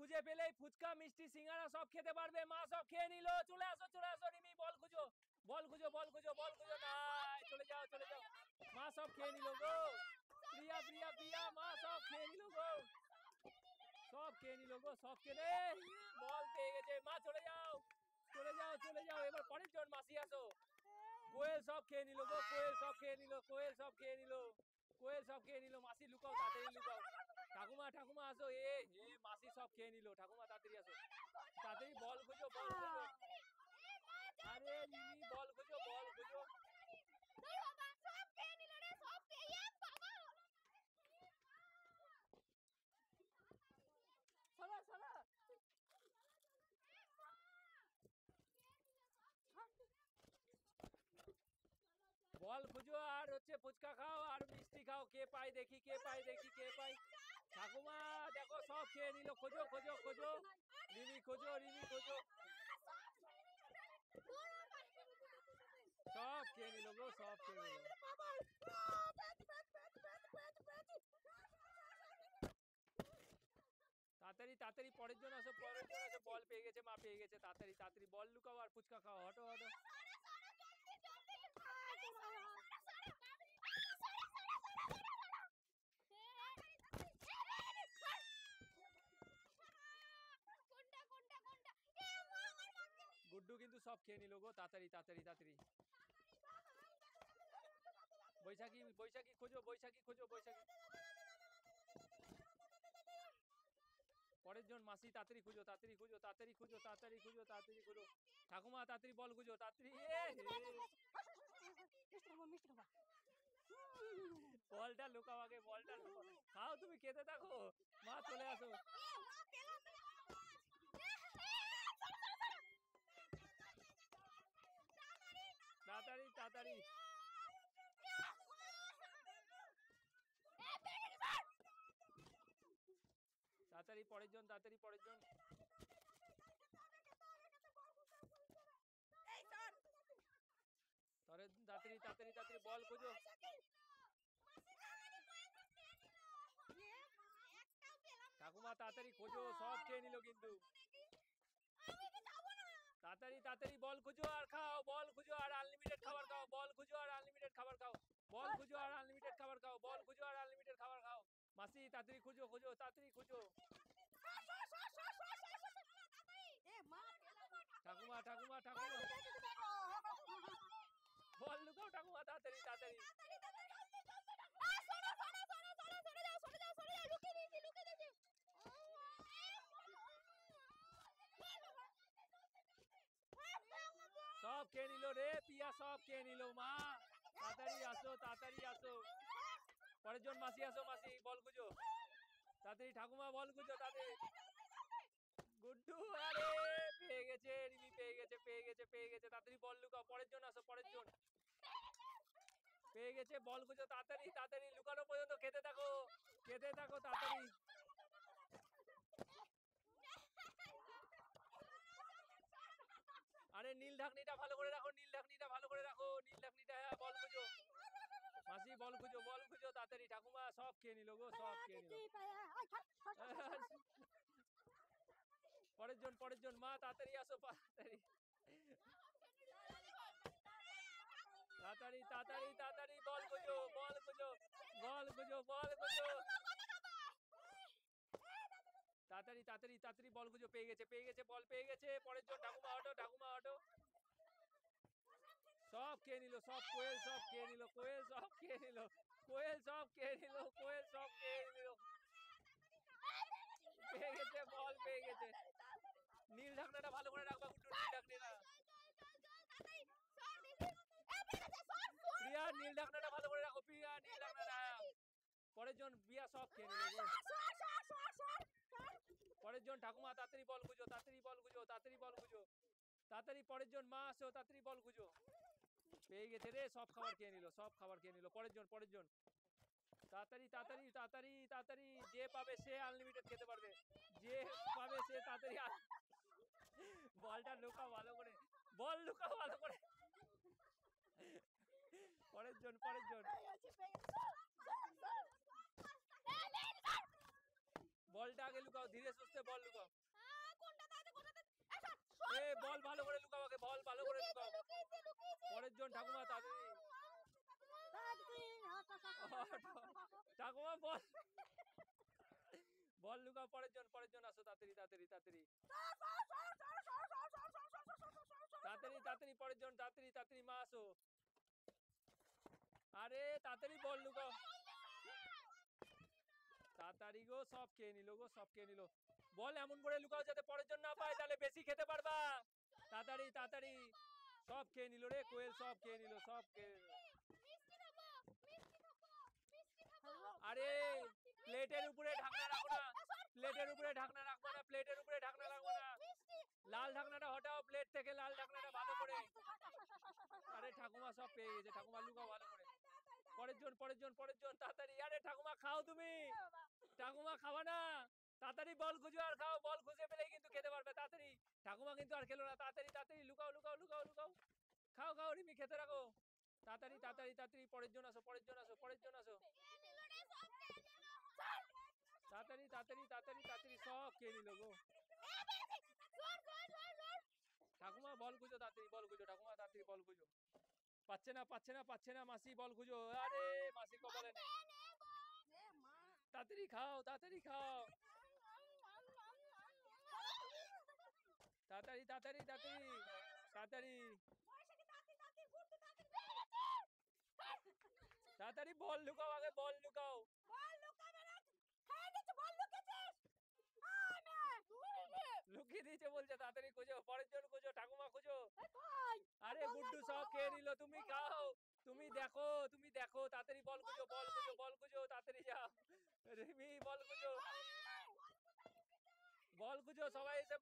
খুঁজে পেলেই ফুচকা মিষ্টি সিঙ্গারা সব খেতে পারবে। মা সব খেয়ে নিল। চলে আসো রিমি, বল খুঁজো নাই, চলে যাও। মা সব খেয়ে নিল গো। প্রিয়া মা সব খেয়ে নিল গো। সব খেয়ে বল পেয়ে গেছে। মা চলে যাও। এবার পরের জন মাসি আসো। কোয়েল সব খেয়ে নিল গো। কোয়েল সব খেয়ে নিল। মাসি লুকাও, তাড়াতাড়ি লুকাও। ঠাকুমা আসো। মাসি সব খেয়ে নিল। ঠাকুমা তাড়াতাড়ি আসো। তাড়াতাড়ি বল খুঁজো। আরে রিমি বল খুঁজো। বল খুঁজো আর হচ্ছে ফুচকা খাও আর মিষ্টি খাও। কে পাই দেখি। ঠাকুমা দেখো সব খেয়ে নিল। খোঁজো রিমি খোঁজো। সব খেয়ে নিল গো। তাড়াতাড়ি পরের জন আসো। বল পেয়ে গেছে। মা পেয়ে গেছে। তাড়াতাড়ি বল লুকাও আর ফুচকা খাও। হটো। গুড্ডু কিন্তু সব খেয়ে নিল গো। তাড়াতাড়ি বৈশাখী খোঁজো। পরের জন মাসি, তাড়াতাড়ি খুঁজো। ঠাকুমা তাড়াতাড়ি বল খুঁজো। বলটা লুকাও আগে। খাও, তুমি খেতে থাকো। মা চলে আসো। তাড়াতাড়ি পরের জন। তাড়াতাড়ি বল খুঁজো। ঠাকুমা তাড়াতাড়ি খোঁজো। সব খেয়ে নিল কিন্তু। তাড়াতাড়ি বল খুঁজো আর খাও। আনলিমিটেড খাবার খাও। মাসি তাড়াতাড়ি খুঁজো। ঠাকুমা বল লুকাও। ঠাকুমা তাড়াতাড়ি সব খেয়ে নিল রে। পিয়া সব খেয়ে নিল। মা তাড়াতাড়ি আসো। পরের জন মাসি আসো। মাসি বল খুঁজো তাড়াতাড়ি। ঠাকুমা বল খুঁজো তাড়াতাড়ি। গুড্ডু আরে পেয়ে গেছে। রিমি পেয়ে গেছে। তাড়াতাড়ি বল লুকাও। পরের জন আসো। পেয়ে গেছে। বল খুঁজো তাড়াতাড়ি। লুকানো পর্যন্ত খেতে থাকো তাড়াতাড়ি। আরে নীল ঢাকনিটা ভালো করে রাখো। হ্যাঁ, বল খুঁজো। মাসি বল খুঁজো তাড়াতাড়ি। ঠাকুমা সব খেয়ে নিল গো। পরের জন মা তাড়াতাড়ি আসো। তাড়াতাড়ি বল খুঁজো। তাড়াতাড়ি বল খুঁজো। পেয়ে গেছে। বল পেয়ে গেছে। পরের জন ঠাকুমা হটো। সব খেয়ে নিল। কোয়েল সব খেয়ে নিল। পেয়ে গেছে। বল পেয়ে গেছে। নীল ঢাকনাটা ভালো করে রাখবা গুড্ডু। প্রিয়া নীল ঢাকনাটা ভালো করে রাখো। পরের জন প্রিয়া সব খেয়ে নিল। পরের জন ঠাকুমা তাড়াতাড়ি বল খুঁজো। তাড়াতাড়ি পরের জন মা আসো। তাড়াতাড়ি বল খুঁজো। পেয়ে গেছে রে। সব খাবার খেয়ে নিল। পরের জন তাড়াতাড়ি। যে পাবে সে আনলিমিটেড খেতে পারবে। তাড়াতাড়ি বলটা লুকাও ভালো করে। পরের জন বলটা আগে লুকাও। ধীরে সুস্থে বল লুকাও। এ বল ভালো করে লুকাও, আগে বল ভালো করে লুকাও। পরের জন ঠাকুমা তাড়াতাড়ি। ঠাকুমা বল বল লুকাও, পরের জন আসো, তাড়াতাড়ি তাড়াতাড়ি তাড়াতাড়ি তাড়াতাড়ি তাড়াতাড়ি পরের জন, তাড়াতাড়ি তাড়াতাড়ি মা আসো। আরে তাড়াতাড়ি বল লুকাও, তাড়াতাড়ি গো, সব খেয়ে নিল গো, সব খেয়ে নিল। বল এমন করে লুকাও যাতে পরের জন না পায়, তাহলে বেশি খেতে পারবা। তাড়াতাড়ি তাড়াতাড়ি, সব খেয়ে নিল রে কোয়েল, সব খেয়ে নিল, সব খেয়ে নিল। আরে প্লেটের উপরে ঢাকনা রাখো না, প্লেটের উপরে ঢাকনা রাখবো না, প্লেটের উপরে ঢাকনা রাখবো না। লাল ঢাকনাটা হটাও প্লেট থেকে, লাল ঢাকনাটা ভালো করে। আরে ঠাকুমা সব পেয়ে গেছে, ঠাকুমা লুকাও ভালো করে। পরের জন তাড়াতাড়ি। আরে ঠাকুমা খাও তুমি, ঠাকুমা খাওয়া না, তাড়াতাড়ি বল খুঁজো আর খাও, বল খুঁজে পেলেই কিন্তু খেতে পারবে তাড়াতাড়ি। ঠাকুমা কিন্তু আর খেলো না, তাড়াতাড়ি তাড়াতাড়ি লুকাও লুকাও লুকাও লুকাও, খাও খাও রিমি, খেতে রাখো। তাড়াতাড়ি তাড়াতাড়ি তাড়াতাড়ি পরের জন আসো, পরের জন আসো, পরের জন আসো। তাড়াতাড়ি তাড়াতাড়ি তাড়াতাড়ি তাড়াতাড়ি, সব খেয়ে নিল গো। ঠাকুমা বল খুঁজো তাড়াতাড়ি, বল খুঁজো ঠাকুমা, তাড়াতাড়ি বল খুঁজো। পাচ্ছে না পাচ্ছে না পাচ্ছে না, মাসি বল খুঁজো। আরে মাসি কপালে নেই। তাড়াতাড়ি খাও, তাড়াতাড়ি খাও, তাড়াতাড়ি তাড়াতাড়ি তাড়াতাড়ি তাড়াতাড়ি তাড়াতাড়ি বল লুকাও, আগে বল লুকাও। লুকিয়ে দিয়েছে বলছে, তাড়াতাড়ি খুঁজো, পরের জন খুঁজো, ঠাকুমা খুঁজো। আরে গুড্ডু সব খেয়ে নিল, তুমি খাও, তুমি দেখো, তুমি দেখো, তাড়াতাড়ি বল খুঁজো, বল খুঁজো, বল খুঁজো, তাড়াতাড়ি যাও। রিমি বল খুঁজো, বল খুঁজো, সবাই এসে